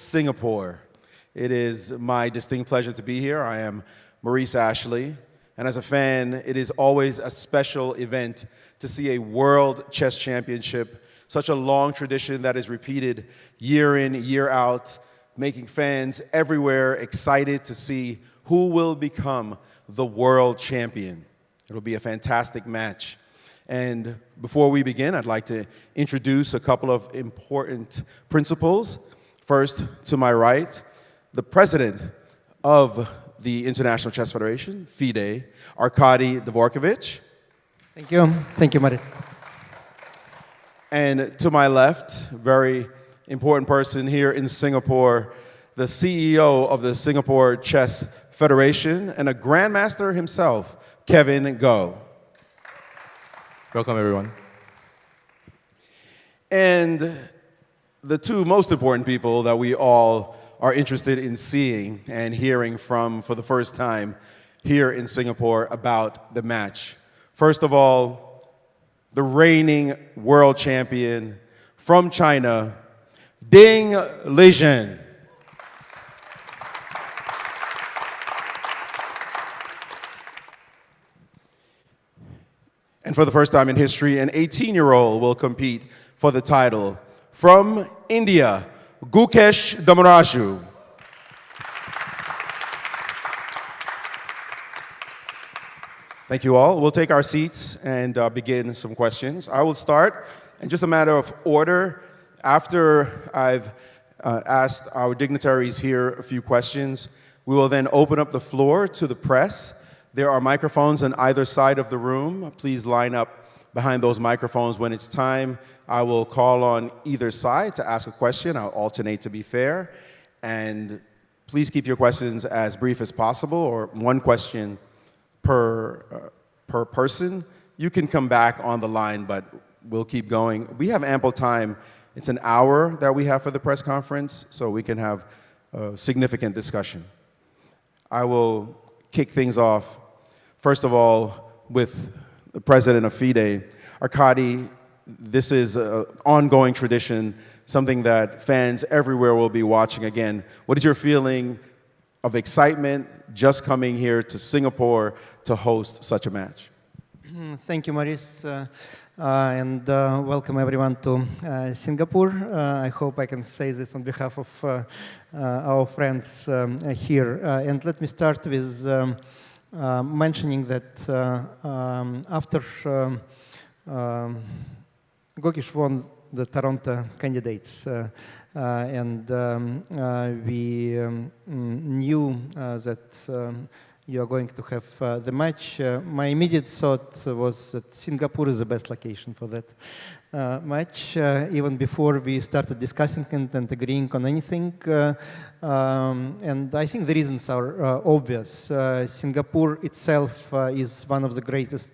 Singapore. It is my distinct pleasure to be here. I am Maurice Ashley, and as a fan, it is always a special event to see a World Chess Championship, such a long tradition that is repeated year in, year out, making fans everywhere excited to see who will become the world champion. It'll be a fantastic match. And before we begin, I'd like to introduce a couple of important principles. First, to my right, the president of the International Chess Federation, FIDE, Arkady Dvorkovich. Thank you. Thank you, Maris. And to my left, very important person here in Singapore, the CEO of the Singapore Chess Federation and a grandmaster himself, Kevin Goh. Welcome, everyone. And the two most important people that we all are interested in seeing and hearing from for the first time here in Singapore about the match. First of all, the reigning world champion from China, Ding Liren. And for the first time in history, an 18-year-old will compete for the title. From India, Gukesh Dommaraju. Thank you all. We'll take our seats and begin some questions. I will start in just a matter of order. After I've asked our dignitaries here a few questions, we will then open up the floor to the press. There are microphones on either side of the room. Please line up behind those microphones. When it's time, I will call on either side to ask a question. I'll alternate to be fair. And please keep your questions as brief as possible, or one question per person. You can come back on the line, but we'll keep going. We have ample time. It's an hour that we have for the press conference, so we can have a significant discussion. I will kick things off, first of all, with the president of FIDE. Arkady, this is an ongoing tradition, something that fans everywhere will be watching again. What is your feeling of excitement just coming here to Singapore to host such a match? Thank you, Maurice, and welcome everyone to Singapore. I hope I can say this on behalf of our friends here. And let me start with mentioning that after Gukesh won the Toronto candidates, and we knew that you are going to have the match. My immediate thought was that Singapore is the best location for that match, even before we started discussing it and agreeing on anything. And I think the reasons are obvious. Singapore itself is one of the greatest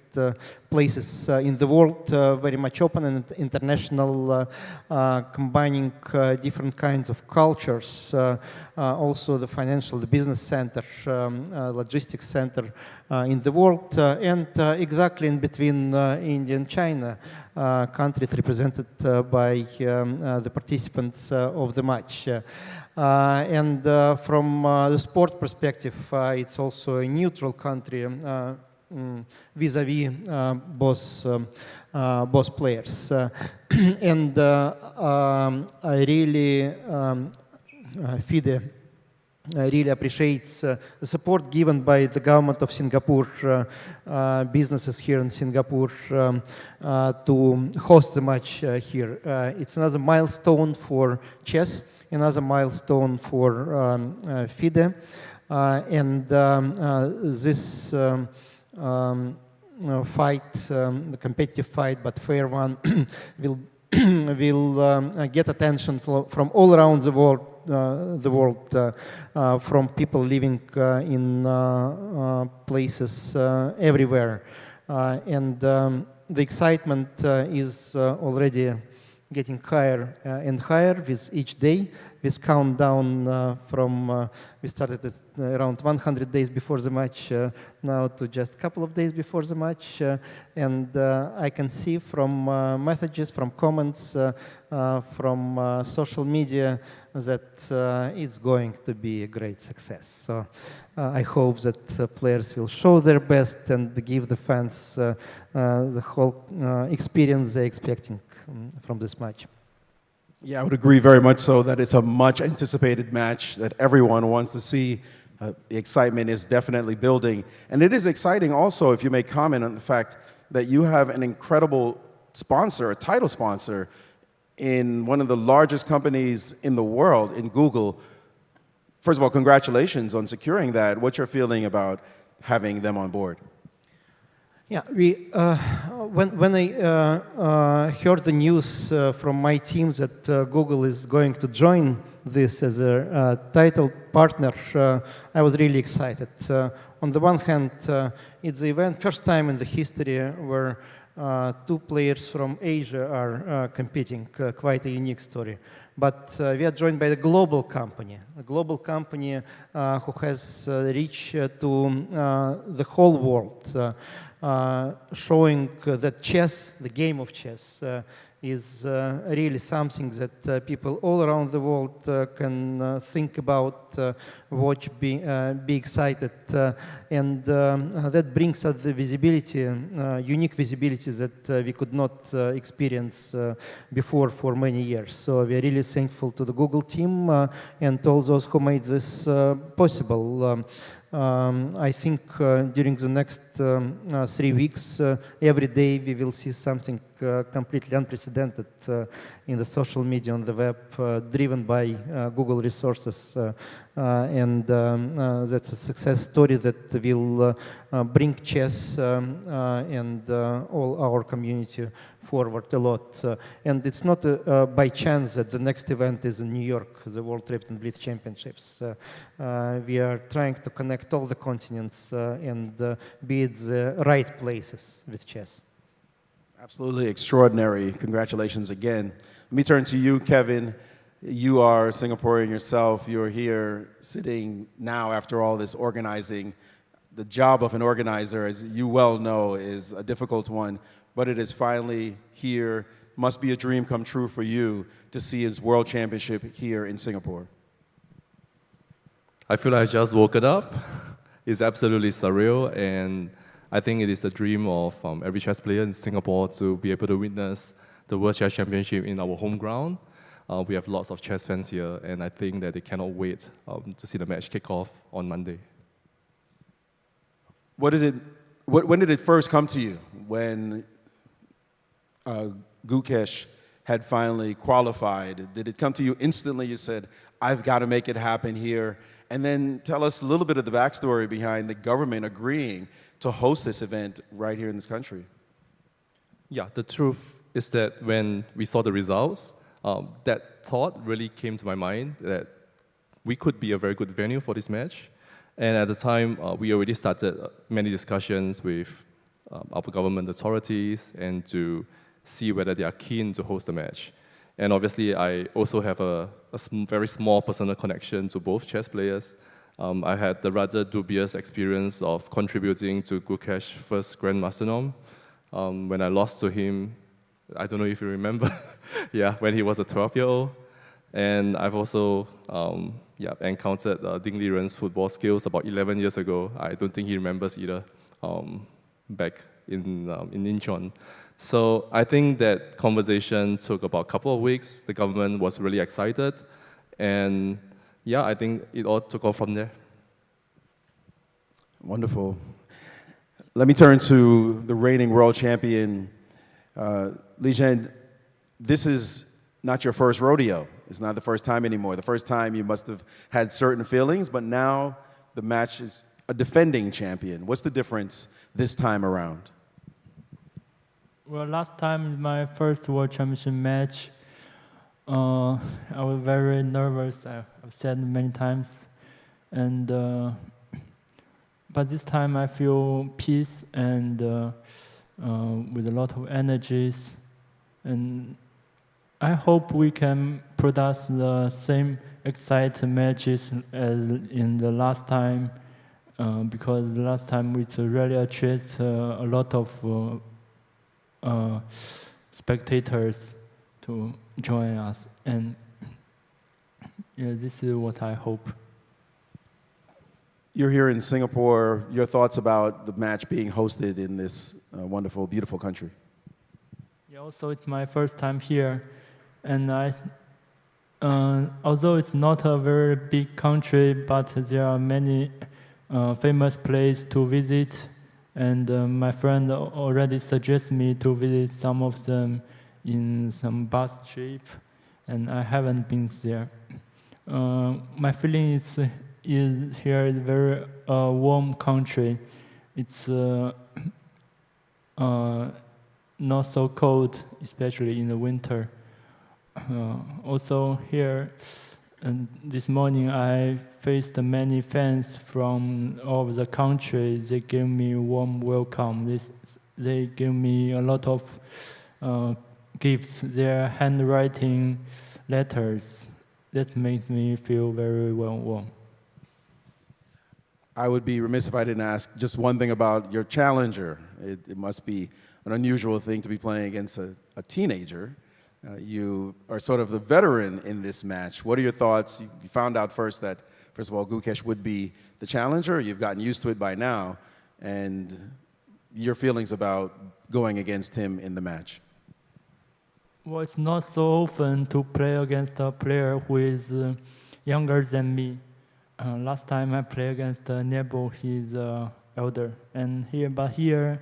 places in the world, very much open and international, combining different kinds of cultures, also the financial, the business center, logistics center in the world, and exactly in between India and China, countries represented by the participants of the match. And from the sport perspective, it's also a neutral country vis-a-vis both players. And I really, FIDE really appreciates the support given by the government of Singapore, businesses here in Singapore, to host the match here. It's another milestone for chess, another milestone for FIDE, and this fight, the competitive fight, but fair one, will get attention from all around the world, from people living in places everywhere, and the excitement is already getting higher and higher with each day. With countdown from, we started at around 100 days before the match, now to just a couple of days before the match. And I can see from messages, from comments, from social media that it's going to be a great success. So I hope that players will show their best and give the fans the whole experience they're expecting from this match. Yeah, I would agree very much so that it's a much anticipated match that everyone wants to see. The excitement is definitely building. And it is exciting also, if you may comment on the fact that you have an incredible sponsor, a title sponsor, in one of the largest companies in the world, in Google. First of all, congratulations on securing that. What's your feeling about having them on board? Yeah, when I heard the news from my team that Google is going to join this as a title partner, I was really excited. On the one hand, it's the event, first time in the history where two players from Asia are competing, quite a unique story. But we are joined by a global company who has reach to the whole world, showing that chess, the game of chess, is really something that people all around the world can think about, watch, be excited, and that brings us the visibility, unique visibility that we could not experience before for many years. So we are really thankful to the Google team and all those who made this possible. I think during the next 3 weeks, every day we will see something completely unprecedented in the social media, on the web, driven by Google resources. And that's a success story that will bring chess and all our community forward a lot. And it's not by chance that the next event is in New York, the World Blitz Championships. We are trying to connect all the continents and be at the right places with chess. Absolutely extraordinary. Congratulations again. Let me turn to you, Kevin. You are Singaporean yourself. You're here sitting now after all this organizing. The job of an organizer, as you well know, is a difficult one, but it is finally here. Must be a dream come true for you to see his World Championship here in Singapore. I feel like I just woken up. It's absolutely surreal, and I think it is the dream of every chess player in Singapore to be able to witness the World Chess Championship in our home ground. We have lots of chess fans here, and I think that they cannot wait to see the match kick off on Monday. When did it first come to you? When Gukesh had finally qualified, did it come to you instantly? You said, I've got to make it happen here. And then tell us a little bit of the backstory behind the government agreeing to host this event right here in this country. Yeah, the truth is that when we saw the results, that thought really came to my mind that we could be a very good venue for this match. And at the time, we already started many discussions with our government authorities and to see whether they are keen to host the match. And obviously, I also have a very small personal connection to both chess players. I had the rather dubious experience of contributing to Gukesh's first Grandmaster Norm. When I lost to him, I don't know if you remember, yeah, when he was a 12-year-old. And I've also encountered Ding Liren's football skills about 11 years ago. I don't think he remembers either, back in Incheon. So I think that conversation took about a couple of weeks. The government was really excited. And yeah, I think it all took off from there. Wonderful. Let me turn to the reigning world champion. Liren, this is not your first rodeo. It's not the first time anymore. The first time you must have had certain feelings, but now the match is a defending champion. What's the difference this time around? Well, last time in my first World Championship match, I was very nervous. I've said many times, and but this time I feel peace and with a lot of energies, and I hope we can produce the same exciting matches as in the last time, because the last time we really attracted a lot of spectators to join us, and yeah, this is what I hope. You're here in Singapore. Your thoughts about the match being hosted in this wonderful, beautiful country? Yeah, also it's my first time here, and although it's not a very big country, but there are many famous places to visit, and my friend already suggested me to visit some of them in some bus trip, and I haven't been there. My feeling is here is very warm country. It's not so cold, especially in the winter. Also here, and this morning I faced many fans from all over the country. They gave me a warm welcome. They gave me a lot of gifts. Their handwriting letters that made me feel very warm. I would be remiss if I didn't ask just one thing about your challenger. It must be an unusual thing to be playing against a teenager. You are sort of the veteran in this match. What are your thoughts? You found out first that, first of all, Gukesh would be the challenger. You've gotten used to it by now. And your feelings about going against him in the match? Well, it's not so often to play against a player who is younger than me. Last time I played against Nebo, he's elder. But here,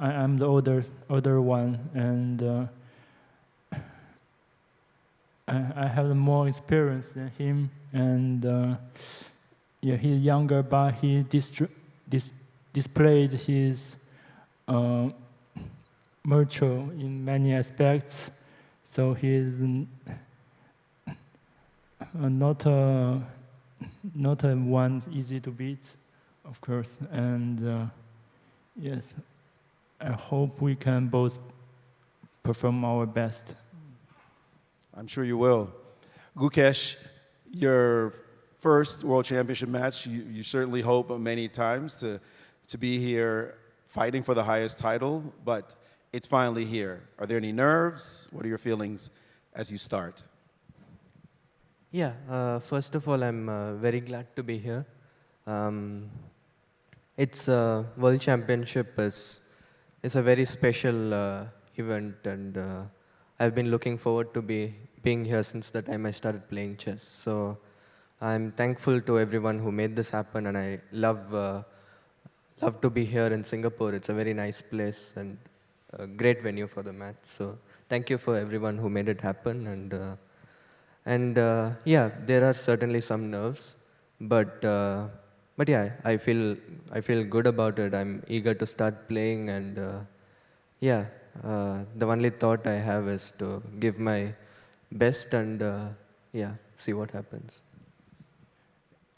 I'm the older one, and I have more experience than him. And yeah, he's younger, but he displayed his mature in many aspects. So he's not a one easy to beat, of course. And yes, I hope we can both perform our best. I'm sure you will. Gukesh, your first World Championship match, you certainly hope many times to be here fighting for the highest title, but it's finally here. Are there any nerves? What are your feelings as you start? Yeah, first of all, I'm very glad to be here. It's World Championship is a very special event, and I've been looking forward to being here since the time I started playing chess. So I'm thankful to everyone who made this happen, and I love to be here in Singapore. It's a very nice place and a great venue for the match. So thank you for everyone who made it happen. And yeah, there are certainly some nerves, but yeah, I feel good about it. I'm eager to start playing, and yeah, the only thought I have is to give my best and yeah, see what happens.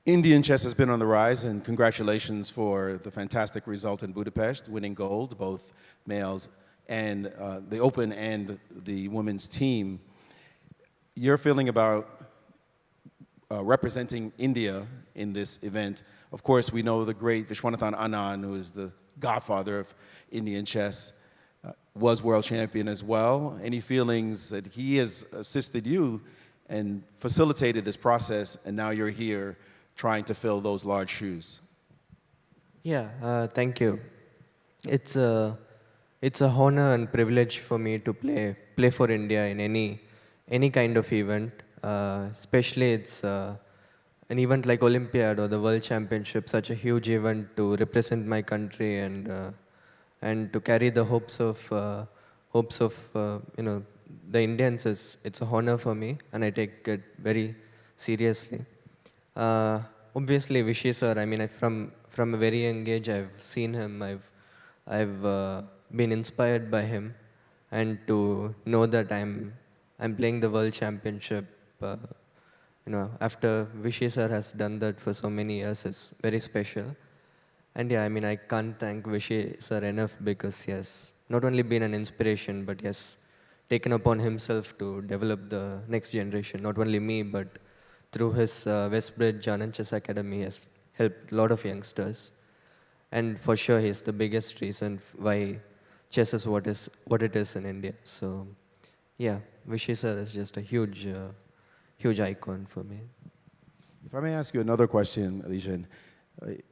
Indian chess has been on the rise, and congratulations for the fantastic result in Budapest, winning gold, both males and the open and the women's team. Your feeling about representing India in this event? Of course, we know the great Vishwanathan Anand, who is the godfather of Indian chess, was world champion as well. Any feelings that he has assisted you and facilitated this process, and now you're here trying to fill those large shoes? Yeah, thank you. It's a honor and privilege for me to play for India in any kind of event. Especially it's an event like Olympiad or the World Championship, such a huge event to represent my country and to carry the hopes of you know, the Indians. It's a honor for me, and I take it very seriously. Obviously, Vishy sir, I mean, from a very young age, I've seen him. I've been inspired by him, and to know that I'm playing the World Championship, you know, after Vishy sir has done that for so many years, is very special. And yeah, I mean, I can't thank Vishy sir enough, because he has not only been an inspiration, but he has taken upon himself to develop the next generation. Not only me, but through his Westbridge Anand Chess Academy has helped a lot of youngsters. And for sure, he's the biggest reason why chess is what it is in India. So, yeah, Vishy sir is just a huge, huge icon for me. If I may ask you another question, Liren.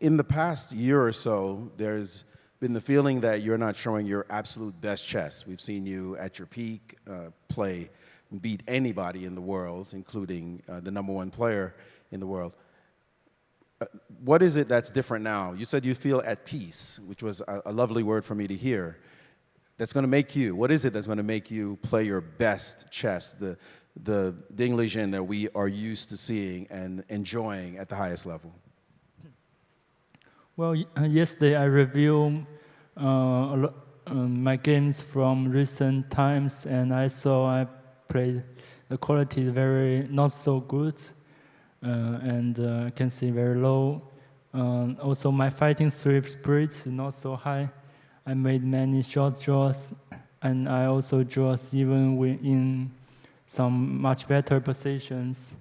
In the past year or so, there's been the feeling that you're not showing your absolute best chess. We've seen you at your peak play and beat anybody in the world, including the #1 player in the world. What is it that's different now? You said you feel at peace, which was a lovely word for me to hear. That's going to make you, what is it that's going to make you play your best chess, the Ding Liren that we are used to seeing and enjoying at the highest level? Well, yesterday I reviewed my games from recent times, and I saw I played the quality is very not so good, and I can see very low. Also, my fighting spirit is not so high. I made many short draws, and I also draws even in some much better positions.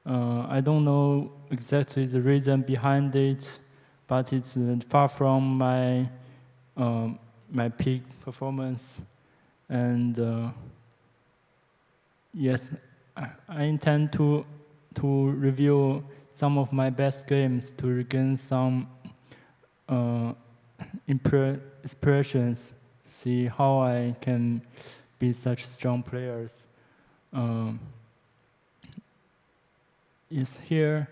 I don't know exactly the reason behind it, but it's far from my my peak performance. And yes, I intend to review some of my best games to regain some inspirations, see how I can be such strong players. Yes, here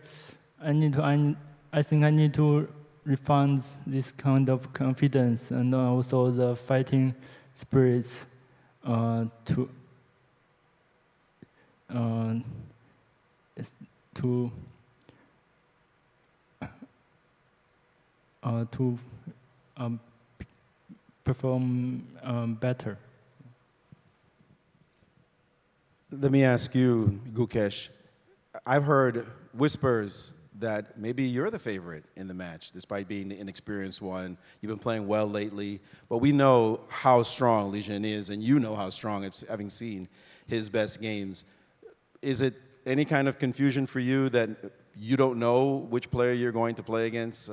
I think I need to refine this kind of confidence and also the fighting spirits to perform better. Let me ask you, Gukesh. I've heard whispers that maybe you're the favorite in the match, despite being the inexperienced one. You've been playing well lately, but we know how strong Liren is, and you know how strong, having seen his best games. Is it any kind of confusion for you that you don't know which player you're going to play against,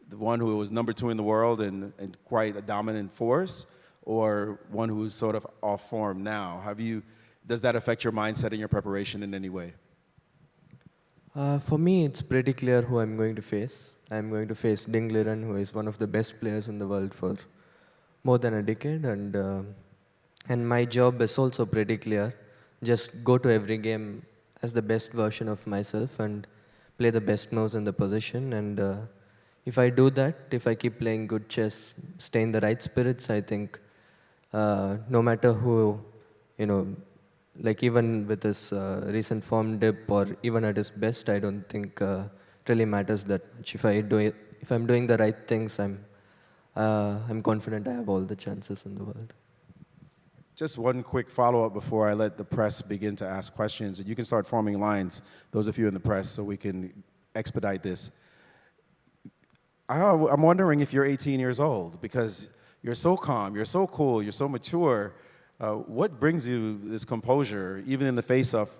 the one who was #2 in the world and quite a dominant force, or one who's sort of off form now? Does that affect your mindset and your preparation in any way? For me, it's pretty clear who I'm going to face. I'm going to face Ding Liren, who is one of the best players in the world for more than a decade, and my job is also pretty clear. Just go to every game as the best version of myself and play the best moves in the position. And if I do that, if I keep playing good chess, stay in the right spirits, I think no matter who, like even with his recent form dip or even at his best, I don't think it really matters that much. If I'm doing the right things, I'm confident I have all the chances in the world. Just one quick follow-up before I let the press begin to ask questions. And you can start forming lines, those of you in the press, so we can expedite this. I'm wondering if you're 18 years old, because you're so calm, you're so cool, you're so mature. What brings you this composure, even in the face of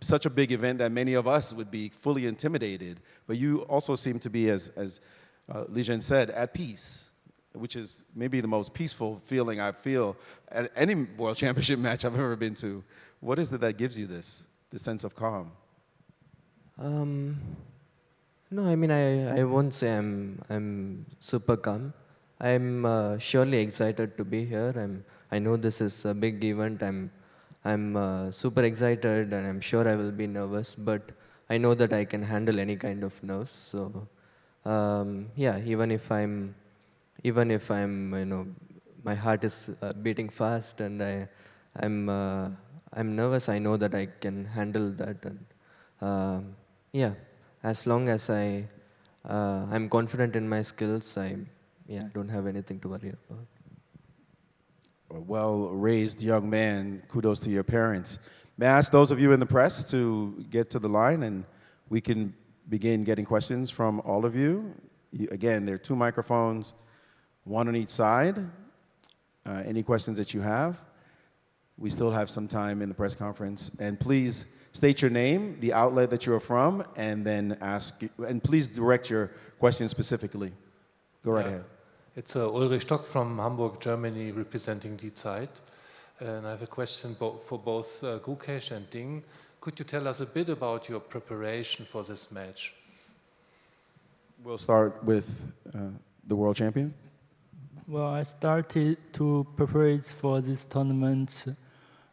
such a big event that many of us would be fully intimidated? But you also seem to be, as Liren said, at peace, which is maybe the most peaceful feeling I feel at any World Championship match I've ever been to. What is it that gives you this sense of calm? No, I mean, I won't say I'm super calm. I'm surely excited to be here. I know this is a big event. I'm super excited, and I'm sure I will be nervous, but I know that I can handle any kind of nerves. So, yeah, even if I'm, my heart is beating fast and I'm nervous, I know that I can handle that. And yeah, as long as I'm confident in my skills, I don't have anything to worry about. A well-raised young man. Kudos to your parents. May I ask those of you in the press to get to the line, and we can begin getting questions from all of you. Again, there are 2 microphones, 1 on each side. Any questions that you have? We still have some time in the press conference. And please state your name, the outlet that you're from, and then and please direct your question specifically. Go right ahead. It's Ulrich Stock from Hamburg, Germany, representing Die Zeit. And I have a question for both Gukesh and Ding. Could you tell us a bit about your preparation for this match? We'll start with the world champion. Well, I started to prepare for this tournament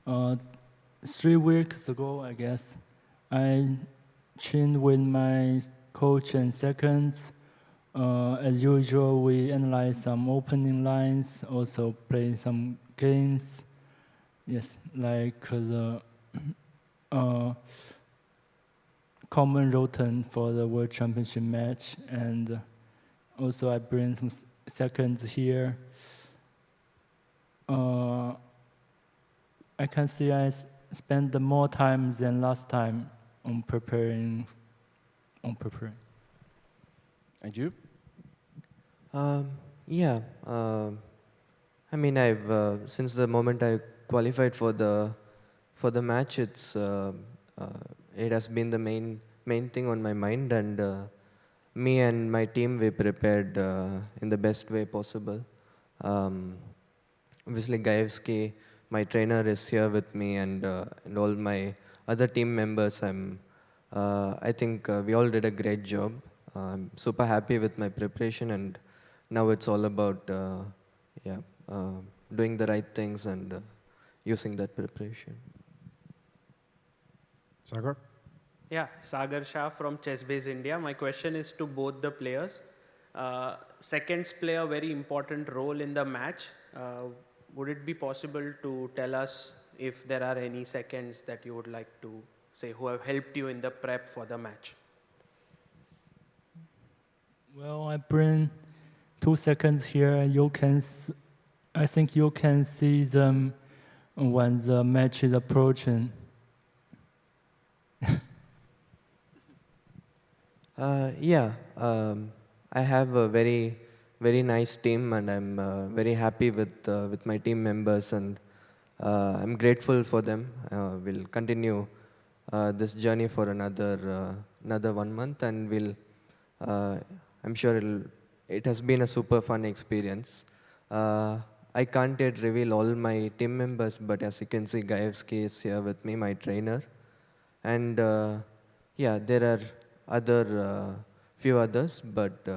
3 weeks ago, I guess. I trained with my coach and seconds. As usual, we analyze some opening lines, also play some games. Yes, like the common routine for the World Championship match, and also I bring some seconds here. I can see I spend more time than last time on preparing. And you? Yeah. I mean, I've since the moment I qualified for the match, it has been the main thing on my mind, and me and my team, we prepared in the best way possible. Obviously, Gaevsky, my trainer, is here with me, and all my other team members. I think we all did a great job. I'm super happy with my preparation, and now it's all about doing the right things and using that preparation. Sagar? Yeah, Sagar Shah from ChessBase India. My question is to both the players. Seconds play a very important role in the match. Would it be possible to tell us if there are any seconds that you would like to say who have helped you in the prep for the match? Well, I bring 2 seconds here. I think you can see them when the match is approaching. I have a very nice team, and I'm very happy with my team members, and I'm grateful for them. We'll continue this journey for another 1 month, and I'm sure it has been a super fun experience. I can't yet reveal all my team members, but as you can see, Gaevsky is here with me, my trainer. And there are few others, but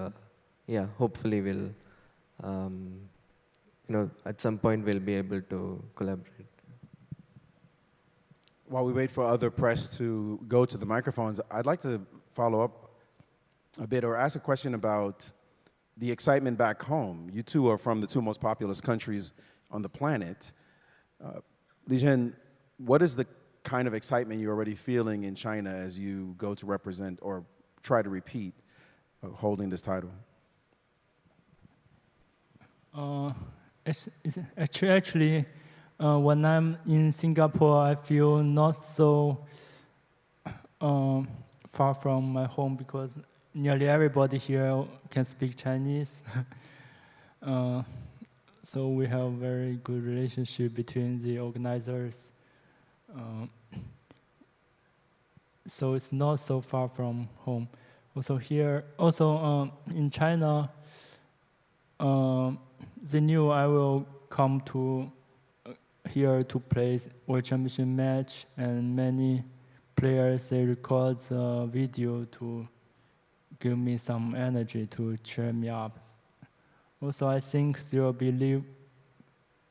hopefully we'll, at some point we'll be able to collaborate. While we wait for other press to go to the microphones, I'd like to follow up a bit or ask a question about the excitement back home. You two are from the 2 most populous countries on the planet. Liren, what is the kind of excitement you're already feeling in China as you go to represent or try to repeat holding this title? Actually, when I'm in Singapore, I feel not so far from my home because nearly everybody here can speak Chinese. So we have a very good relationship between the organizers. So it's not so far from home. Also in China, they knew I will come to here to play World Championship match, and many players, they record the video to give me some energy to cheer me up. Also, I think there will be live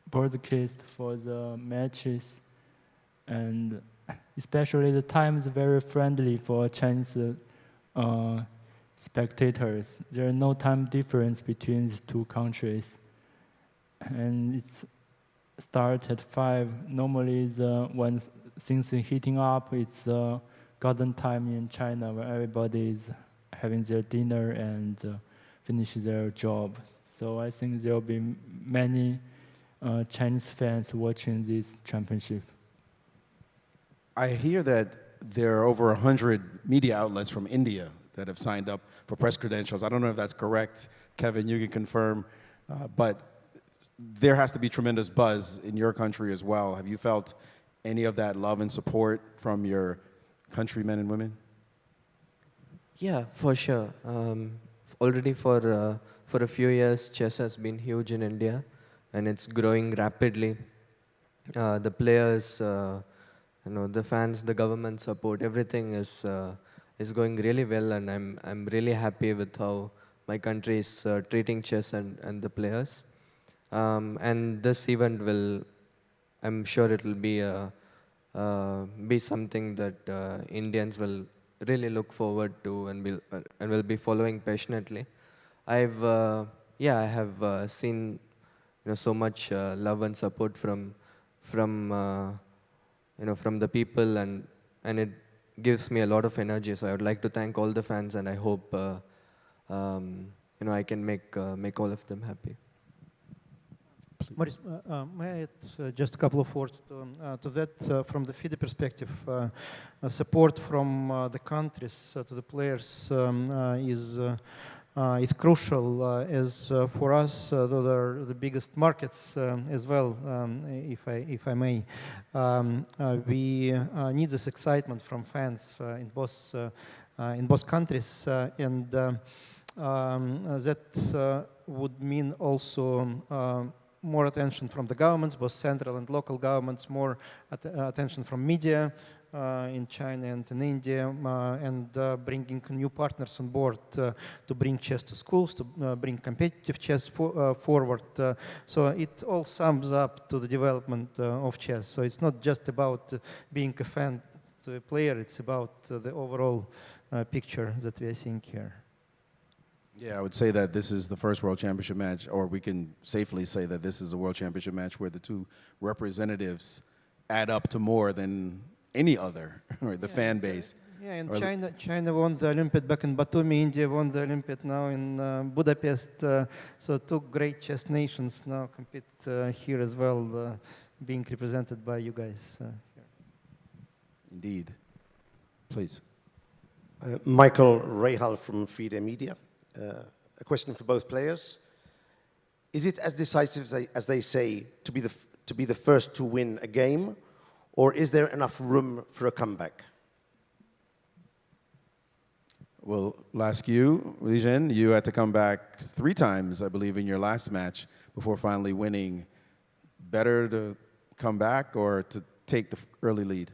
broadcast for the matches, and especially the time is very friendly for Chinese spectators. There is no time difference between the 2 countries, and it's start at 5. Normally, when things are heating up, it's garden time in China where everybody is having their dinner and finish their job. So I think there will be many Chinese fans watching this championship. I hear that there are over 100 media outlets from India that have signed up for press credentials. I don't know if that's correct. Kevin, you can confirm. But there has to be tremendous buzz in your country as well. Have you felt any of that love and support from your countrymen and women? Yeah, for sure. Already for a few years, chess has been huge in India, and it's growing rapidly. The players, the fans, the government support, everything is going really well, and I'm really happy with how my country is treating chess and the players. And this event I'm sure it will be something that Indians will really look forward to and will be following passionately. I have seen so much love and support from the people, and it gives me a lot of energy. So I would like to thank all the fans, and I hope I can make all of them happy. Maurice, may I add just a couple of words to that? From the FIDE perspective, support from the countries to the players is crucial, as for us, those are the biggest markets as well, if I may. We need this excitement from fans in both countries, and that would mean also more attention from the governments, both central and local governments, more attention from media in China and in India, and bringing new partners on board to bring chess to schools, to bring competitive chess forward. So it all sums up to the development of chess. So it's not just about being a fan to a player, it's about the overall picture that we are seeing here. Yeah, I would say that this is the first World Championship match, or we can safely say that this is a World Championship match where the two representatives add up to more than any other, or the fan base. Yeah, and China won the Olympiad back in Batumi, India won the Olympiad now in Budapest. So two great chess nations now compete here as well, being represented by you guys here. Indeed. Please. Michael Rahal from FIDE Media. A question for both players. Is it as decisive as they say to be the first to win a game, or is there enough room for a comeback? Well, I'll ask you, Liren, you had to come back 3 times, I believe, in your last match before finally winning. Better to come back or to take the early lead?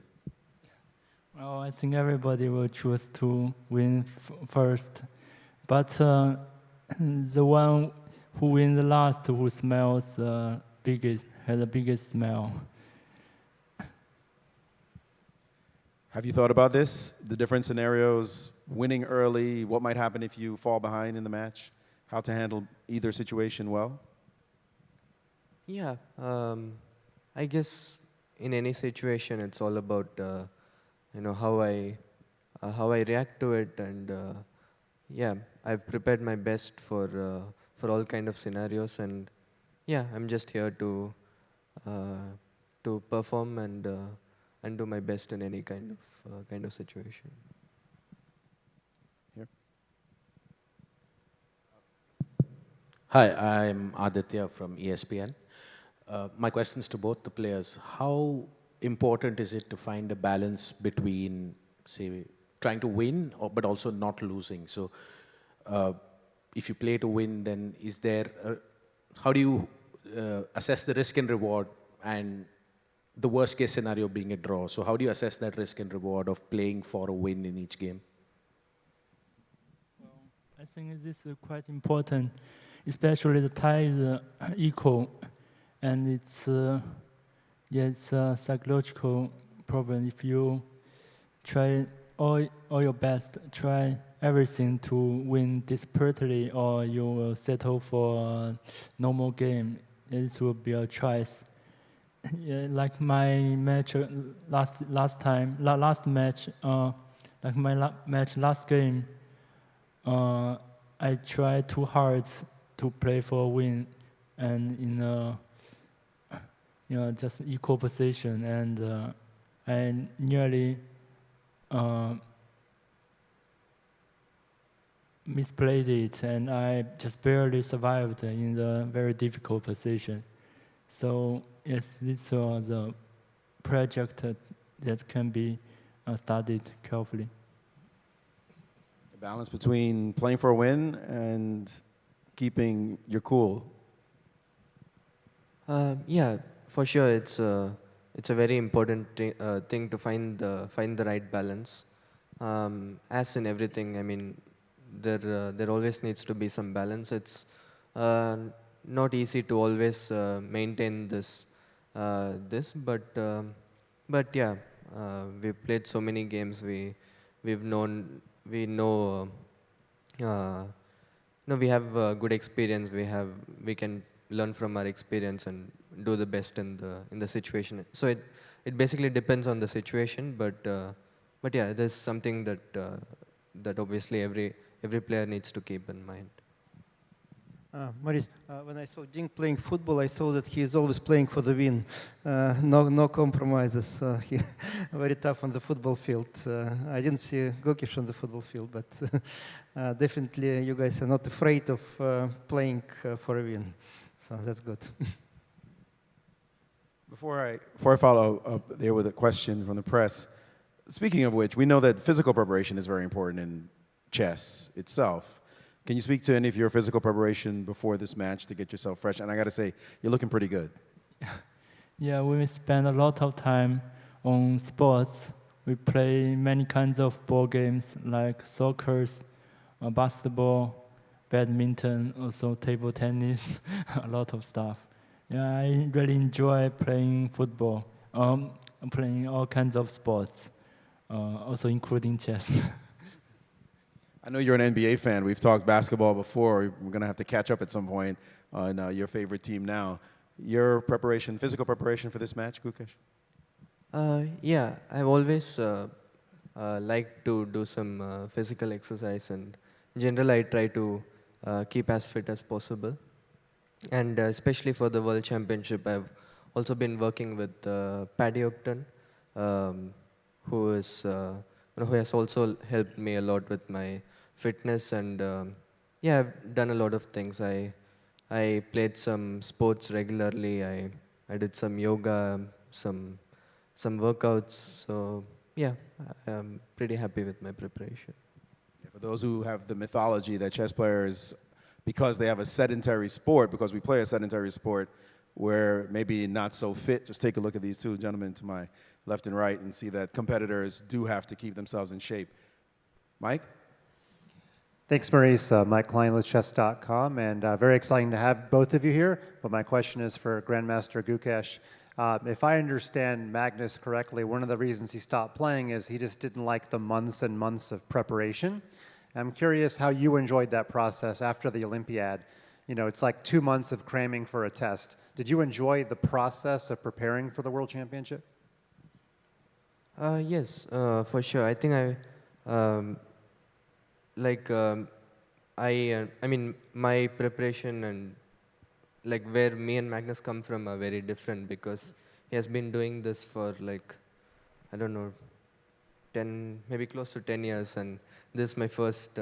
Well, I think everybody will choose to win first. But the one who wins the last, who smells biggest, has the biggest smell. Have you thought about this? The different scenarios, winning early, what might happen if you fall behind in the match, how to handle either situation well? Yeah, I guess in any situation, it's all about how I react to it, and yeah, I've prepared my best for all kind of scenarios, and yeah, I'm just here to perform and do my best in any kind of situation. Here. Hi, I'm Aditya from ESPN. My questions to both the players. How important is it to find a balance between, say, trying to win, but also not losing? So if you play to win, then how do you assess the risk and reward, and the worst case scenario being a draw? So how do you assess that risk and reward of playing for a win in each game? Well, I think this is quite important, especially the tie is equal, and it's a psychological problem. If you try all your best, try everything to win desperately, or you will settle for a normal game. It will be a choice. Yeah, like my match last game, I tried too hard to play for a win, and in a just equal position, and I misplayed it, and I just barely survived in the very difficult position. So yes, these are the project that can be studied carefully. The balance between playing for a win and keeping your cool. Yeah, for sure. It's a very important thing to find the right balance. As in everything, I mean, there always needs to be some balance. It's not easy to always maintain this, but yeah, we've played so many games. We know. No, we have good experience. We can learn from our experience and do the best in the situation. So it basically depends on the situation, but yeah, there's something that obviously every player needs to keep in mind. Maurice, when I saw Ding playing football, I thought that he is always playing for the win. No compromises. He very tough on the football field. I didn't see Gukesh on the football field, but definitely you guys are not afraid of playing for a win. So that's good. Before I follow up there with a question from the press, speaking of which, we know that physical preparation is very important in chess itself. Can you speak to any of your physical preparation before this match to get yourself fresh? And I got to say, you're looking pretty good. Yeah, we spend a lot of time on sports. We play many kinds of board games like soccer, basketball, badminton, also table tennis, a lot of stuff. Yeah, I really enjoy playing football, playing all kinds of sports, also including chess. I know you're an NBA fan. We've talked basketball before. We're going to have to catch up at some point on your favorite team now. Your preparation, physical preparation for this match, Gukesh? Yeah, I've always liked to do some physical exercise, and in general, I try to keep as fit as possible. And especially for the World Championship, I've also been working with Paddy Upton, who has also helped me a lot with my fitness, and yeah, I've done a lot of things. I played some sports regularly. I did some yoga, some workouts. So yeah, I'm pretty happy with my preparation. Yeah, for those who have the mythology that chess players, because they have a sedentary sport, because we play a sedentary sport, we're maybe not so fit. Just take a look at these two gentlemen to my left and right and see that competitors do have to keep themselves in shape. Mike? Thanks, Maurice. Mike Klein with chess.com, and very exciting to have both of you here. But my question is for Grandmaster Gukesh. If I understand Magnus correctly, one of the reasons he stopped playing is he just didn't like the months and months of preparation. I'm curious how you enjoyed that process after the Olympiad. You know, it's like 2 months of cramming for a test. Did you enjoy the process of preparing for the World Championship? Yes, for sure. I think I mean, my preparation and like where me and Magnus come from are very different, because he has been doing this for like, I don't know, 10, maybe close to 10 years, and this is my first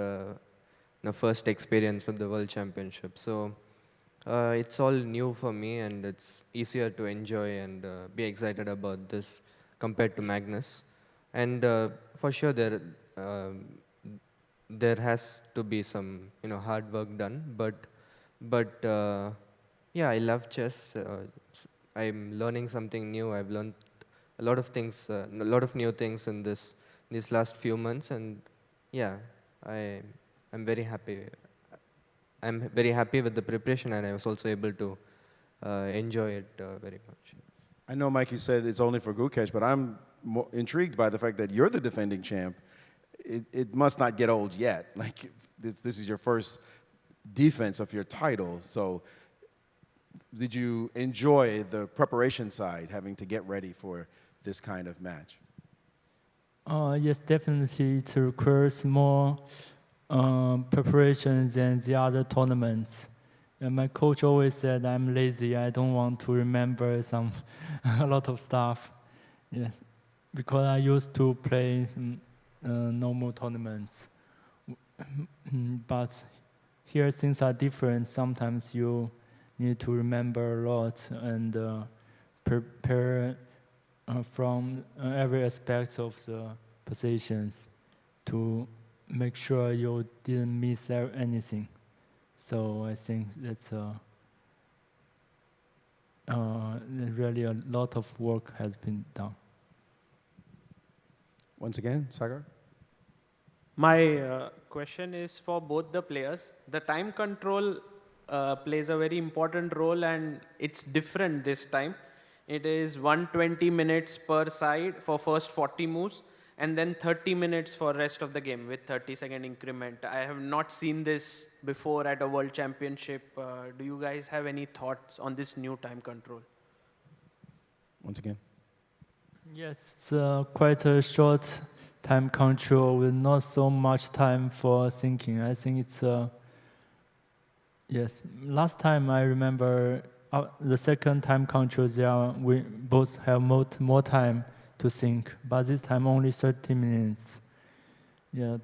experience with the World Championship. So it's all new for me, and it's easier to enjoy and be excited about this compared to Magnus. And for sure, there has to be some hard work done, but yeah, I love chess. I'm learning something new. I've learned a lot of things, a lot of new things in these last few months, and yeah, I'm very happy. I'm very happy with the preparation, and I was also able to enjoy it very much. I know, Mike, you said it's only for Gukesh, but I'm intrigued by the fact that you're the defending champ. It must not get old yet. Like, this is your first defense of your title. So did you enjoy the preparation side, having to get ready for this kind of match? Yes, definitely. It requires more preparation than the other tournaments. And my coach always said I'm lazy. I don't want to remember a lot of stuff. Yes, because I used to play normal tournaments But here things are different. Sometimes you need to remember a lot and prepare from every aspect of the positions to make sure you didn't miss anything. So I think that's really a lot of work has been done. Once again, Sagar? My question is for both the players. The time control plays a very important role, and it's different this time. It is 120 minutes per side for first 40 moves, and then 30 minutes for rest of the game with 30-second increment. I have not seen this before at a World Championship. Do you guys have any thoughts on this new time control? Once again. Yes, it's quite a short time control with not so much time for thinking. I think it's yes. Last time I remember the second time control there we both have more time to think, but this time only 30 minutes. Yeah.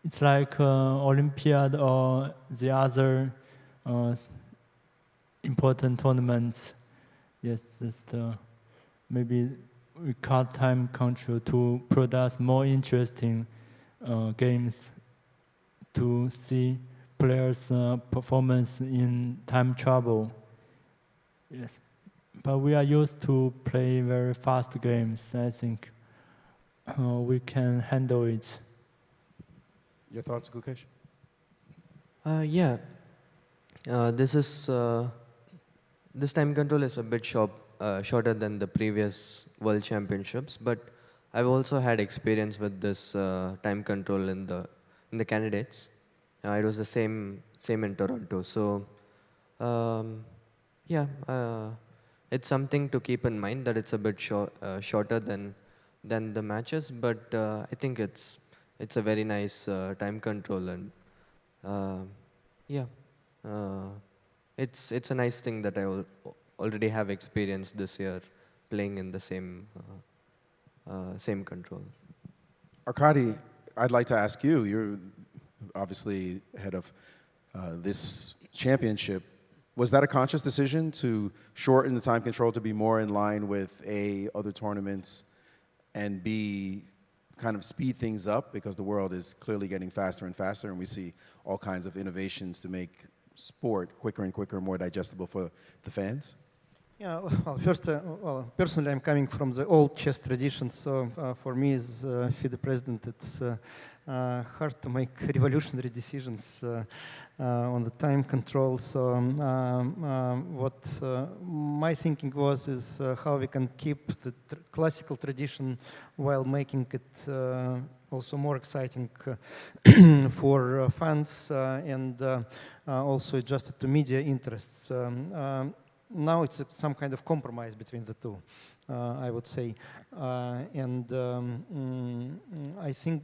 It's like Olympiad or the other important tournaments. Yes, just maybe we cut time control to produce more interesting games to see players' performance in time trouble. Yes, but we are used to play very fast games. I think we can handle it. Your thoughts, Gukesh? Yeah, this time control is a bit shorter than the previous World Championships, but I've also had experience with this time control in the candidates. It was the same in Toronto. So, it's something to keep in mind that it's a bit shorter than the matches, but I think it's a very nice time control, and it's a nice thing that I already have experienced this year playing in the same control. Arkady, I'd like to ask you, you're obviously head of this championship. Was that a conscious decision to shorten the time control to be more in line with other tournaments, and B, kind of speed things up, because the world is clearly getting faster and faster, and we see all kinds of innovations to make sport quicker and quicker, more digestible for the fans? Yeah, well, first, personally, I'm coming from the old chess tradition, so for me as FIDE president, it's hard to make revolutionary decisions on the time control. So what my thinking is how we can keep the classical tradition while making it also more exciting for fans and also adjusted to media interests. Now it's some kind of compromise between the two, I would say. And I think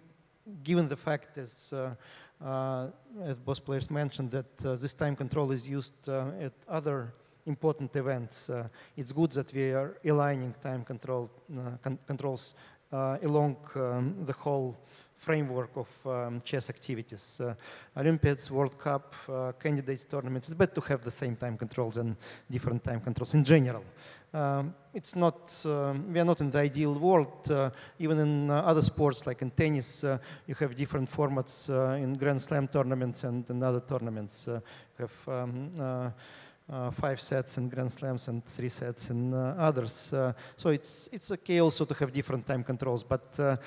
given the fact, as both players mentioned, that this time control is used at other important events, it's good that we are aligning time controls along the whole framework of chess activities. Olympiads, World Cup, candidates tournaments, it's better to have the same time controls and different time controls in general. It's not, we are not in the ideal world. Even in other sports, like in tennis, you have different formats in Grand Slam tournaments and in other tournaments. You have 5 sets in Grand Slams and 3 sets in others. So it's okay also to have different time controls, but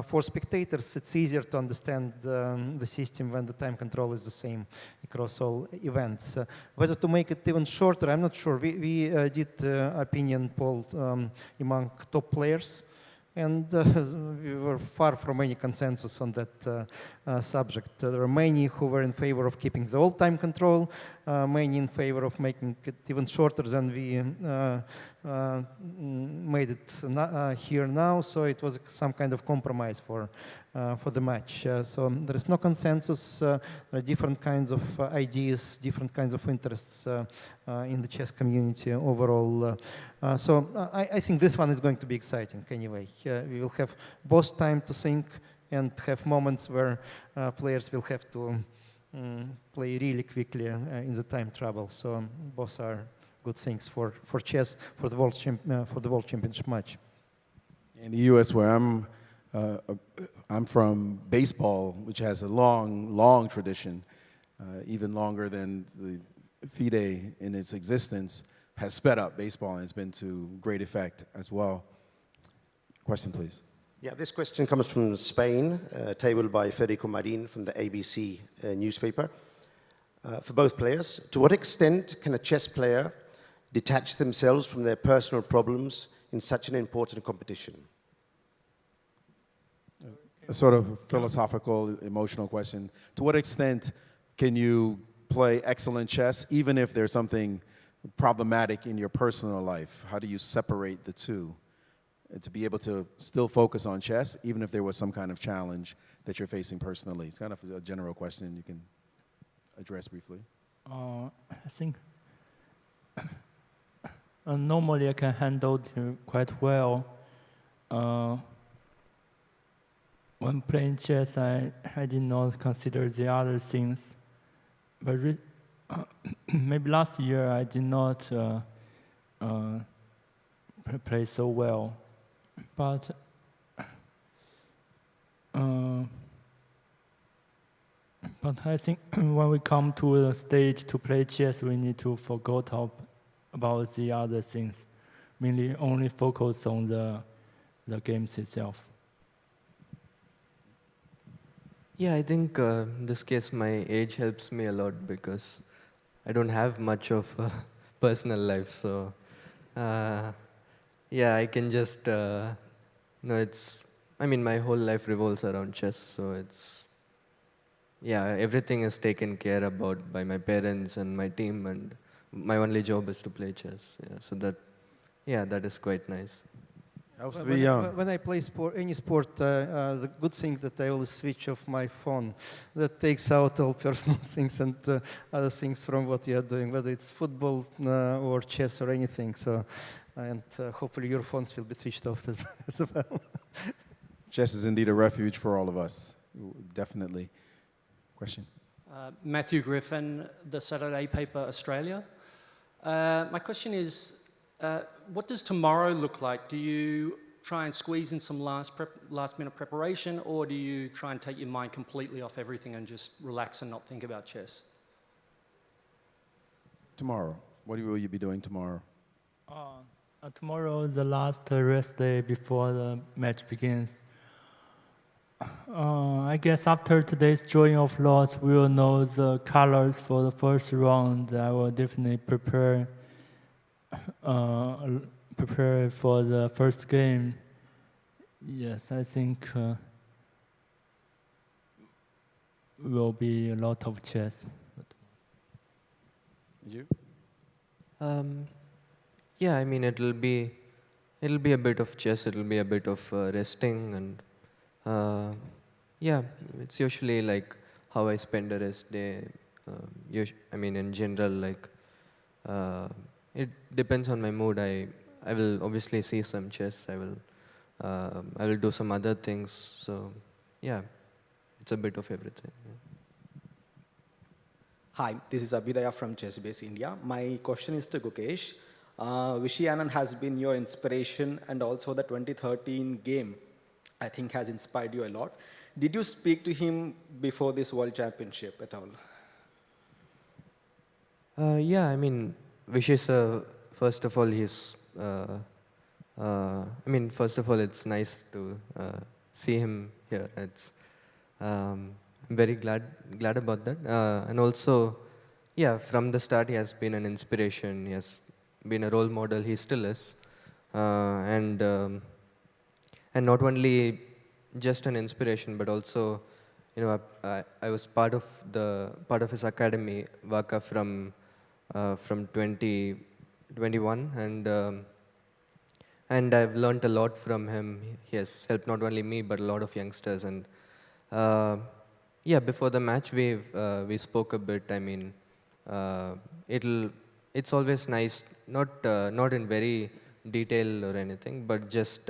for spectators it's easier to understand the system when the time control is the same across all events. Whether to make it even shorter, I'm not sure. We did opinion poll among top players, and we were far from any consensus on that subject. There were many who were in favor of keeping the old time control, many in favor of making it even shorter than we made it here now. So it was some kind of compromise for the match. So there is no consensus. There are different kinds of ideas, different kinds of interests in the chess community overall. So I think this one is going to be exciting anyway. We will have both time to think and have moments where players will have to play really quickly in the time trouble. So both are good things for chess, for the World Championship match. In the U.S., where I'm from, baseball, which has a long tradition, even longer than the FIDE in its existence, has sped up baseball and it's been to great effect as well. Question, please. Yeah, this question comes from Spain, tabled by Federico Marin from the ABC newspaper. For both players, to what extent can a chess player detach themselves from their personal problems in such an important competition? A sort of philosophical, emotional question. To what extent can you play excellent chess even if there's something problematic in your personal life? How do you separate the two? And to be able to still focus on chess even if there was some kind of challenge that you're facing personally? It's kind of a general question you can address briefly. I think normally I can handle it quite well. When playing chess, I did not consider the other things. But maybe last year I did not play so well. But I think when we come to the stage to play chess, we need to forget about the other things. Mainly only focus on the games itself. Yeah, I think in this case my age helps me a lot because I don't have much of a personal life. So yeah, I can just, my whole life revolves around chess. So everything is taken care about by my parents and my team, and my only job is to play chess. Yeah, so that is quite nice. Helps to be young. When I play any sport, the good thing that I always switch off my phone. That takes out all personal things and other things from what you are doing, whether it's football or chess or anything. So, and hopefully your phones will be switched off as well. Chess is indeed a refuge for all of us, definitely. Question? Matthew Griffin, the Saturday paper, Australia. My question is, what does tomorrow look like? Do you try and squeeze in some last minute preparation, or do you try and take your mind completely off everything and just relax and not think about chess? Tomorrow. What will you be doing tomorrow? Tomorrow is the last rest day before the match begins. I guess after today's drawing of lots, we will know the colors for the first round. I will definitely prepare for the first game. Yes, I think will be a lot of chess. You? Yeah, I mean it'll be a bit of chess. It'll be a bit of resting, and yeah, it's usually like how I spend a rest day. In general, like it depends on my mood. I will obviously see some chess. I will do some other things. So yeah, it's a bit of everything. Yeah. Hi, this is Abhidaya from ChessBase India. My question is to Gukesh. Vishy Anand has been your inspiration, and also the 2013 game, I think, has inspired you a lot. Did you speak to him before this World Championship at all? Yeah, I mean, Vish is, first of all, first of all, it's nice to see him here. I'm very glad about that. And also, yeah, from the start, he has been an inspiration. He has been a role model. He still is. And not only just an inspiration, but also I was part of his academy, Vaka, from 2021, and I've learned a lot from him. He has helped not only me but a lot of youngsters. And yeah, before the match we spoke a bit. I mean, it's always nice, not in very detail or anything, but just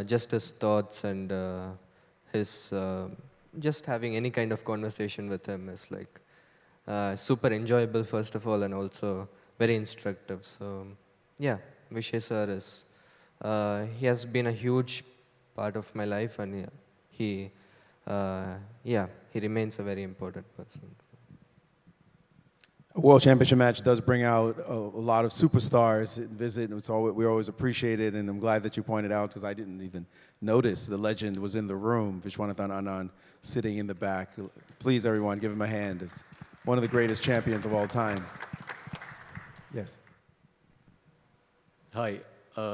just his thoughts and his just having any kind of conversation with him is like super enjoyable, first of all, and also very instructive. So yeah, Vishay sir is he has been a huge part of my life, and he remains a very important person. A World Championship match does bring out a lot of superstars visit. We always appreciate it, and I'm glad that you pointed out, because I didn't even notice the legend was in the room, Vishwanathan Anand, sitting in the back. Please, everyone, give him a hand. It's one of the greatest champions of all time. Yes. Hi,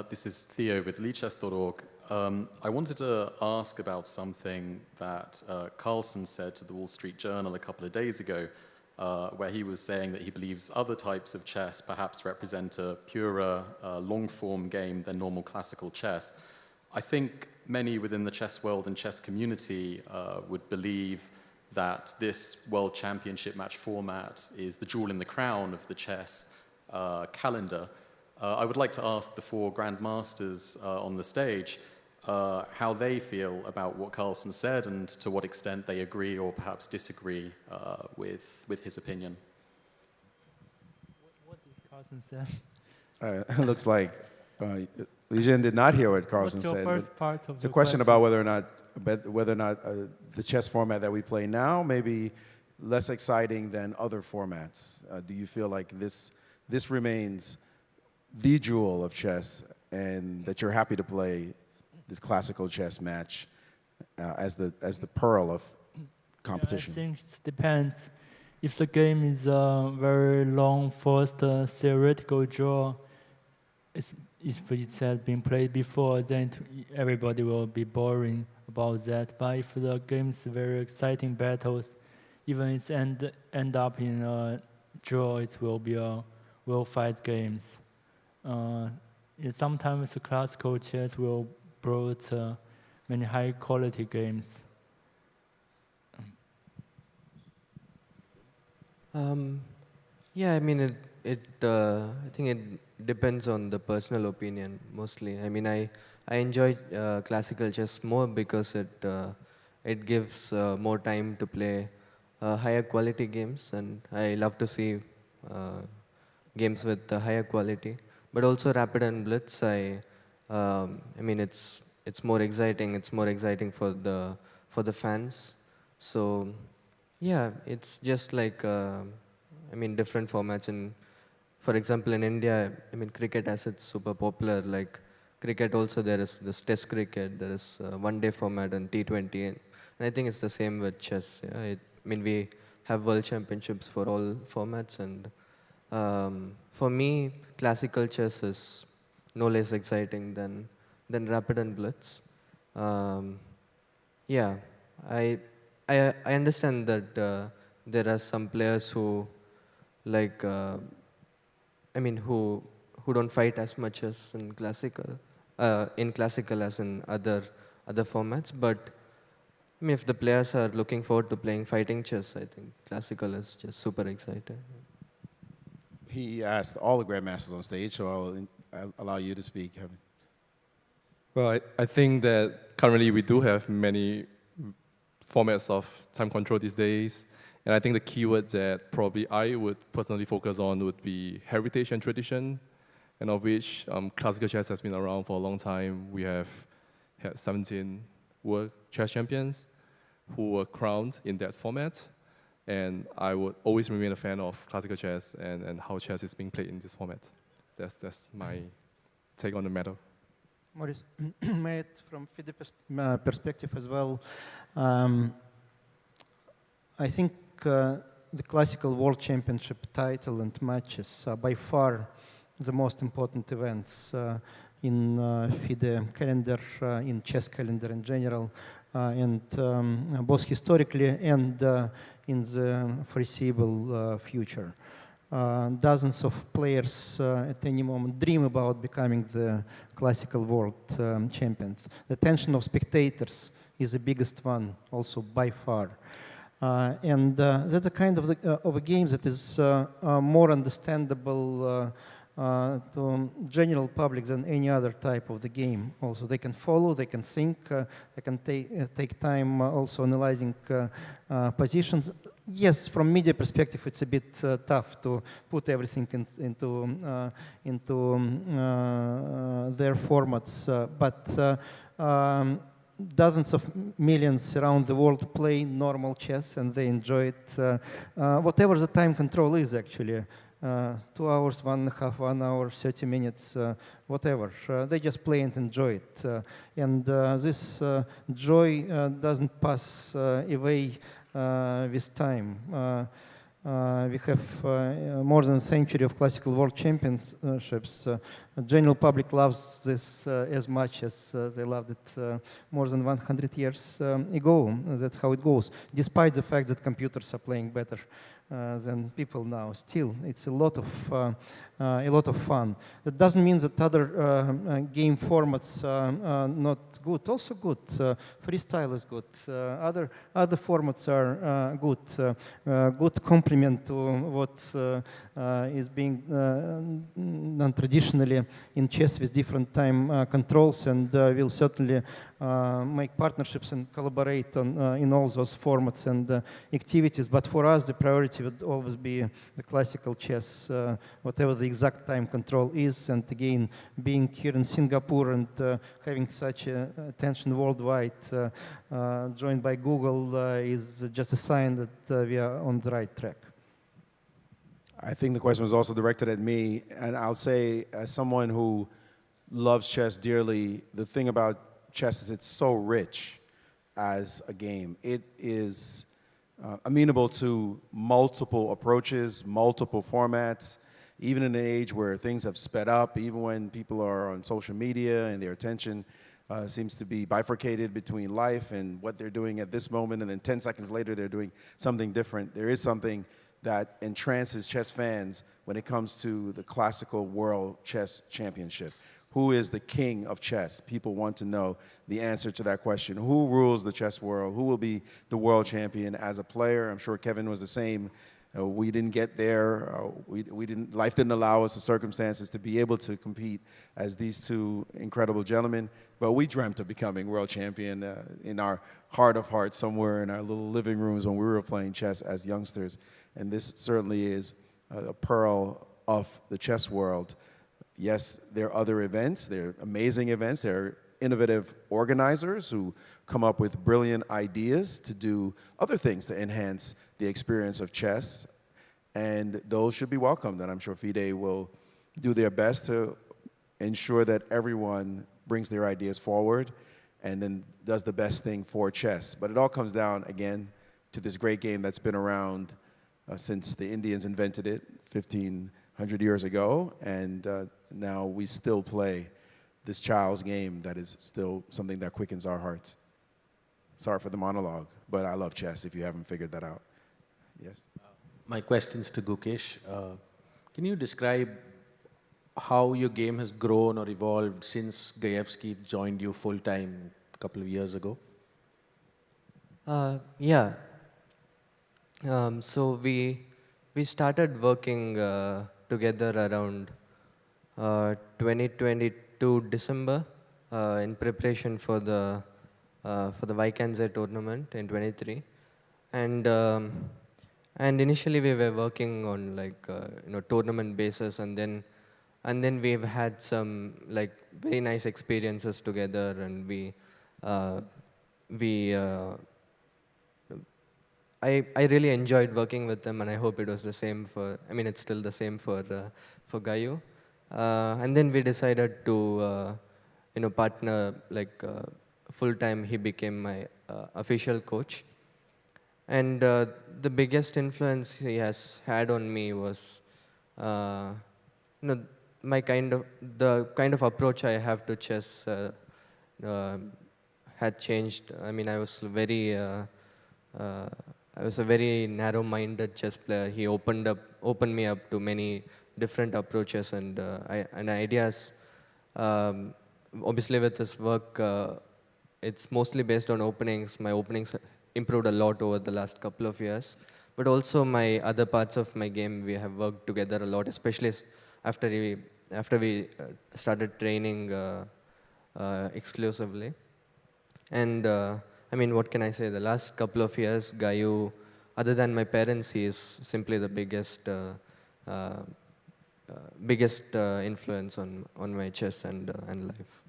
this is Theo with leadchess.org. I wanted to ask about something that Carlsen said to the Wall Street Journal a couple of days ago, where he was saying that he believes other types of chess perhaps represent a purer, long-form game than normal classical chess. I think many within the chess world and chess community would believe that this World Championship match format is the jewel in the crown of the chess calendar. I would like to ask the four grandmasters on the stage how they feel about what Carlsen said, and to what extent they agree or perhaps disagree with his opinion. What did Carlsen say? It looks like Li Jin did not hear what Carlsen What's your said. first part of It's the a question question? about whether or not the chess format that we play now may be less exciting than other formats. Do you feel like this remains the jewel of chess, and that you're happy to play this classical chess match as the pearl of competition? Yeah, I think it depends. If the game is a very long, forced theoretical draw, if it has been played before, then everybody will be boring about that. But if the game is very exciting battles, even if it end up in a draw, it will be a well-fight games. Sometimes the classical chess will brought many high-quality games. Yeah, I mean, I think it depends on the personal opinion mostly. I mean, I enjoy classical chess more because it gives more time to play higher quality games, and I love to see games with higher quality. But also Rapid and Blitz, I mean, it's more exciting. It's more exciting for the fans. So yeah, it's just like I mean, different formats. And for example, in India, I mean, cricket as it's super popular. Like cricket, also there is this Test cricket. There is one-day format and T20, and I think it's the same with chess. Yeah? I mean, we have World Championships for all formats, and for me, classical chess is no less exciting than Rapid and Blitz. Yeah, I understand that there are some players who like I mean who don't fight as much as in classical as in other formats. But I mean, if the players are looking forward to playing fighting chess, I think classical is just super exciting. He asked all the grandmasters on stage, so I'll allow you to speak, Kevin. Well, I think that currently we do have many formats of time control these days. And I think the keyword that probably I would personally focus on would be heritage and tradition, and of which classical chess has been around for a long time. We have had 17 world chess champions who were crowned in that format. And I would always remain a fan of classical chess and how chess is being played in this format. That's my take on the matter. Maurice, may I add from FIDE perspective as well. I think the classical World Championship title and matches are by far the most important events in FIDE calendar, in chess calendar in general. and both historically and in the foreseeable future. Dozens of players at any moment dream about becoming the classical world champions. The attention of spectators is the biggest one, also by far. And that's a kind of a game that is more understandable to general public than any other type of the game. Also, they can follow, they can think, they can take time also analyzing positions. Yes, from media perspective, it's a bit tough to put everything into their formats, but dozens of millions around the world play normal chess and they enjoy it, whatever the time control is actually. 2 hours, 1.5, 1 hour, 30 minutes, whatever. They just play and enjoy it. And this joy doesn't pass away with time. We have more than a century of classical world championships. The general public loves this as much as they loved it more than 100 years ago. That's how it goes, despite the fact that computers are playing better than people now. Still, it's a lot of fun. That doesn't mean that other game formats are not good. Also good. Freestyle is good. Other formats are good. Good complement to what is being done traditionally in chess with different time controls, and we'll certainly make partnerships and collaborate on, in all those formats and activities. But for us, the priority would always be the classical chess, whatever the exact time control is. And again, being here in Singapore and having such attention worldwide, joined by Google, is just a sign that we are on the right track. I think the question was also directed at me, and I'll say, as someone who loves chess dearly, the thing about chess is it's so rich as a game. It is amenable to multiple approaches, multiple formats, even in an age where things have sped up, even when people are on social media and their attention seems to be bifurcated between life and what they're doing at this moment, and then 10 seconds later they're doing something different. There is something that entrances chess fans when it comes to the classical World Chess Championship. Who is the king of chess? People want to know the answer to that question. Who rules the chess world? Who will be the world champion as a player? I'm sure Kevin was the same. We didn't get there. Life didn't allow us the circumstances to be able to compete as these two incredible gentlemen. But we dreamt of becoming world champion in our heart of hearts, somewhere in our little living rooms when we were playing chess as youngsters. And this certainly is a pearl of the chess world. Yes, there are other events. There are amazing events. There are innovative organizers who come up with brilliant ideas to do other things to enhance the experience of chess. And those should be welcomed. And I'm sure FIDE will do their best to ensure that everyone brings their ideas forward and then does the best thing for chess. But it all comes down, again, to this great game that's been around since the Indians invented it 1,500 years ago. And now we still play this child's game that is still something that quickens our hearts. Sorry for the monologue, but I love chess if you haven't figured that out. Yes? My question's to Gukesh. Can you describe how your game has grown or evolved since Gajewski joined you full-time a couple of years ago? Yeah. So we started working together around 2022 December in preparation for the Vikanze tournament in 23, and initially we were working on like tournament basis, and then we've had some like very nice experiences together, and I really enjoyed working with them, and I hope it was the same for, I mean, it's still the same for Gayu. And then we decided to, partner like full-time. He became my official coach. And the biggest influence he has had on me was, the kind of approach I have to chess had changed. I mean, I was a very narrow-minded chess player. He opened me up to many different approaches and ideas. Obviously, with his work, it's mostly based on openings. My openings improved a lot over the last couple of years. But also my other parts of my game, we have worked together a lot, especially after we started training exclusively. And I mean, what can I say? The last couple of years, Gayu, other than my parents, he is simply the biggest influence on my chess and life.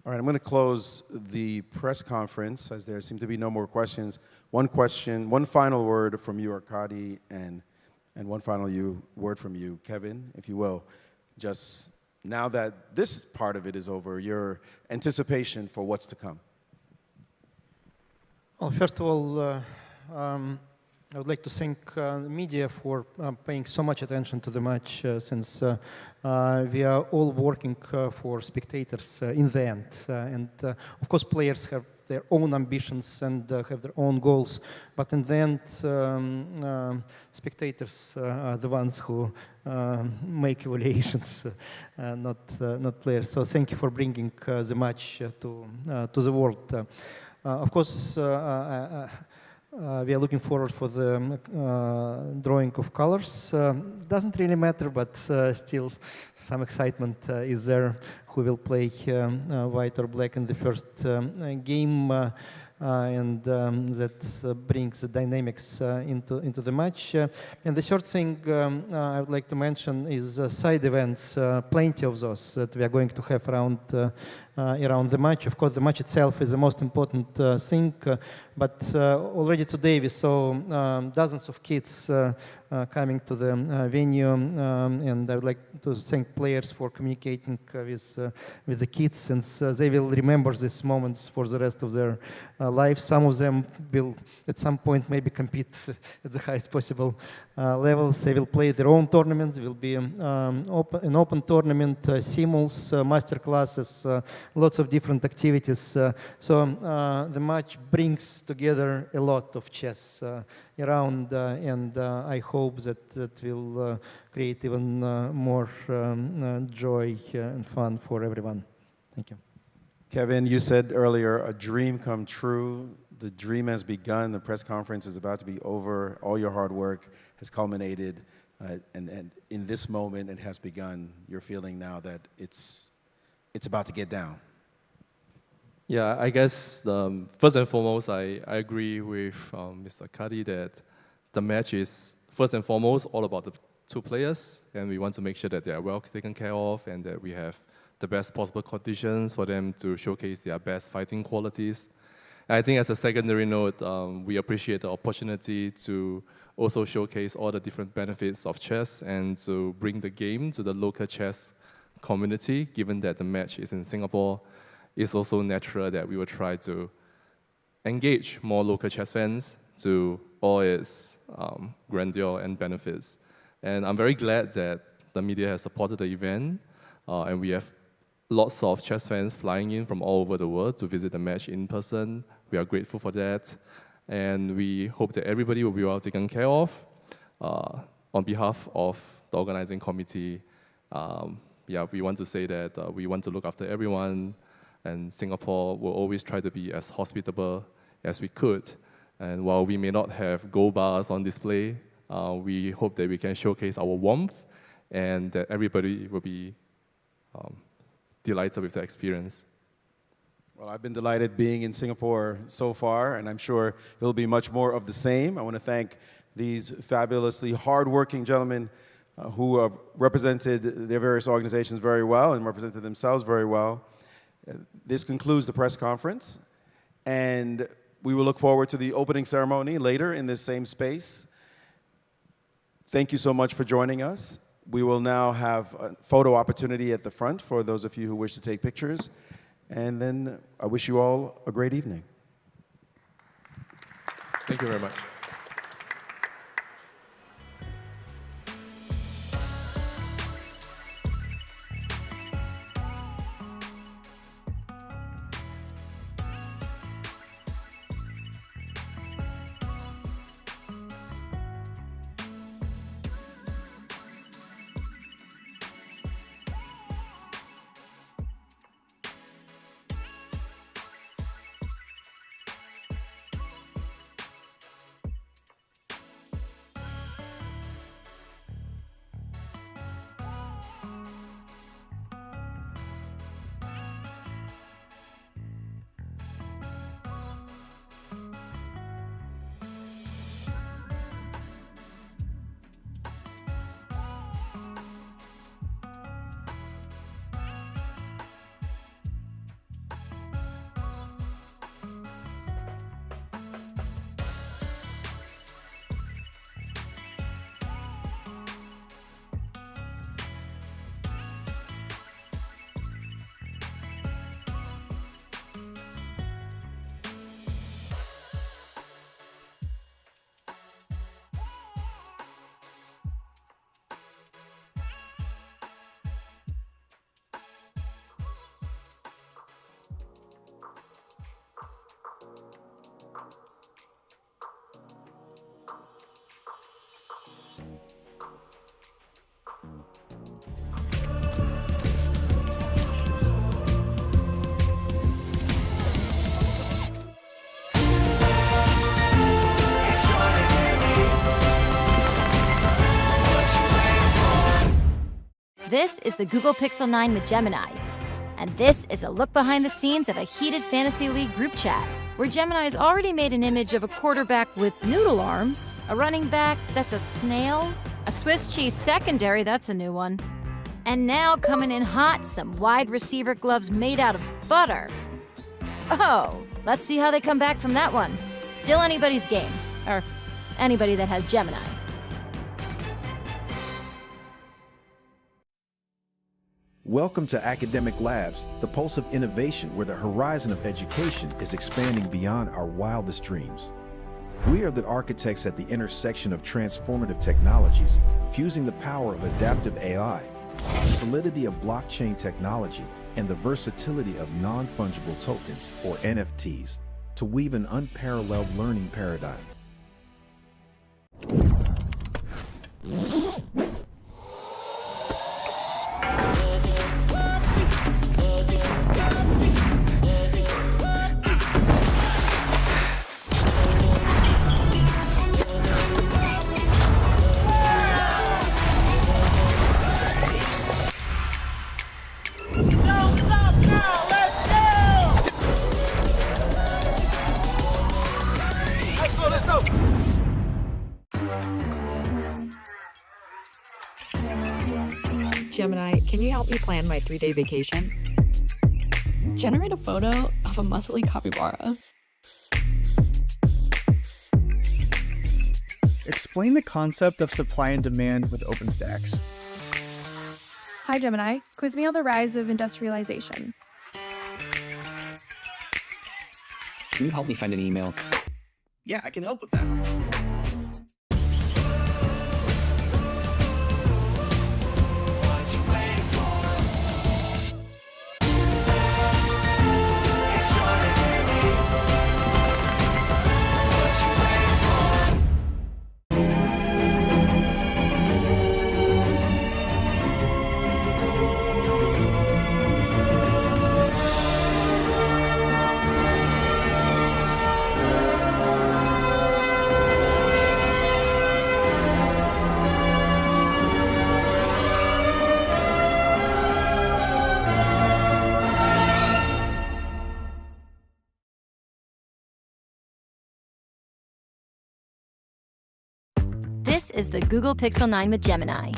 All right, I'm going to close the press conference as there seem to be no more questions. One question, one final word from you, Arkady, and one final word from you, Kevin, if you will. Just now that this part of it is over, your anticipation for what's to come. Well, first of all, I would like to thank the media for paying so much attention to the match since we are all working for spectators in the end. And of course, players have their own ambitions and have their own goals. But in the end, spectators are the ones who make evaluations, not players. So thank you for bringing the match to the world. Of course, we are looking forward for the drawing of colors. Doesn't really matter, but still some excitement is there. Who will play white or black in the first game, and that brings the dynamics into the match. And the third thing I would like to mention is side events, plenty of those that we are going to have around the match. Of course, the match itself is the most important thing, but already today we saw dozens of kids coming to the venue, and I would like to thank players for communicating with the kids, since they will remember these moments for the rest of their life. Some of them will, at some point, maybe compete at the highest possible levels. They will play their own tournaments. There will be an open tournament, simuls, master classes, lots of different activities. So the match brings together a lot of chess around, and I hope that will create even more joy and fun for everyone. Thank you. Kevin, you said earlier, a dream come true. The dream has begun. The press conference is about to be over. All your hard work has culminated, and in this moment, it has begun. You're feeling now that it's about to get down. Yeah, I guess first and foremost, I agree with Mr. Kadi that the match is first and foremost all about the two players, and we want to make sure that they are well taken care of and that we have the best possible conditions for them to showcase their best fighting qualities. And I think as a secondary note, we appreciate the opportunity to also showcase all the different benefits of chess and to bring the game to the local chess community. Given that the match is in Singapore, it's also natural that we will try to engage more local chess fans to all its grandeur and benefits. And I'm very glad that the media has supported the event, and we have lots of chess fans flying in from all over the world to visit the match in person. We are grateful for that, and we hope that everybody will be well taken care of. On behalf of the organizing committee, we want to say that we want to look after everyone, and Singapore will always try to be as hospitable as we could. And while we may not have gold bars on display, we hope that we can showcase our warmth and that everybody will be delighted with the experience. Well, I've been delighted being in Singapore so far, and I'm sure it'll be much more of the same. I want to thank these fabulously hardworking gentlemen who have represented their various organizations very well and represented themselves very well. This concludes the press conference, and we will look forward to the opening ceremony later in this same space. Thank you so much for joining us. We will now have a photo opportunity at the front for those of you who wish to take pictures. And then I wish you all a great evening. Thank you very much. This is the Google Pixel 9 with Gemini. And this is a look behind the scenes of a heated Fantasy League group chat, where Gemini's already made an image of a quarterback with noodle arms, a running back that's a snail, a Swiss cheese secondary, that's a new one, and now coming in hot, some wide receiver gloves made out of butter. Oh, let's see how they come back from that one. Still anybody's game, or anybody that has Gemini. Welcome to Academic Labs, the pulse of innovation where the horizon of education is expanding beyond our wildest dreams. We are the architects at the intersection of transformative technologies, fusing the power of adaptive AI, the solidity of blockchain technology, and the versatility of non-fungible tokens, or NFTs, to weave an unparalleled learning paradigm. Gemini, can you help me plan my 3-day vacation? Generate a photo of a muscly capybara. Explain the concept of supply and demand with OpenStax. Hi Gemini, quiz me on the rise of industrialization. Can you help me find an email? Yeah, I can help with that. This is the Google Pixel 9 with Gemini.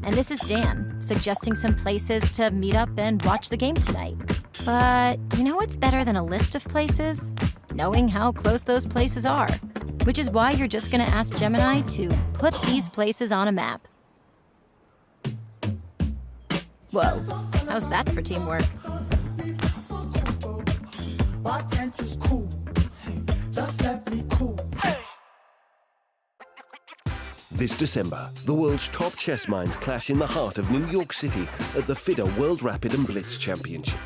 And this is Dan, suggesting some places to meet up and watch the game tonight. But you know what's better than a list of places? Knowing how close those places are. Which is why you're just gonna ask Gemini to put these places on a map. Whoa, how's that for teamwork? Why can't you just cool? Just let me cool. This December, the world's top chess minds clash in the heart of New York City at the FIDE World Rapid and Blitz Championship.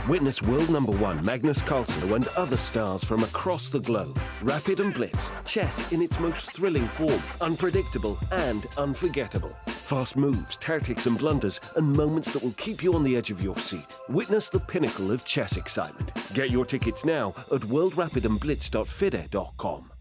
Witness world #1 Magnus Carlsen and other stars from across the globe. Rapid and Blitz, chess in its most thrilling form, unpredictable and unforgettable. Fast moves, tactics and blunders, and moments that will keep you on the edge of your seat. Witness the pinnacle of chess excitement. Get your tickets now at worldrapidandblitz.fide.com.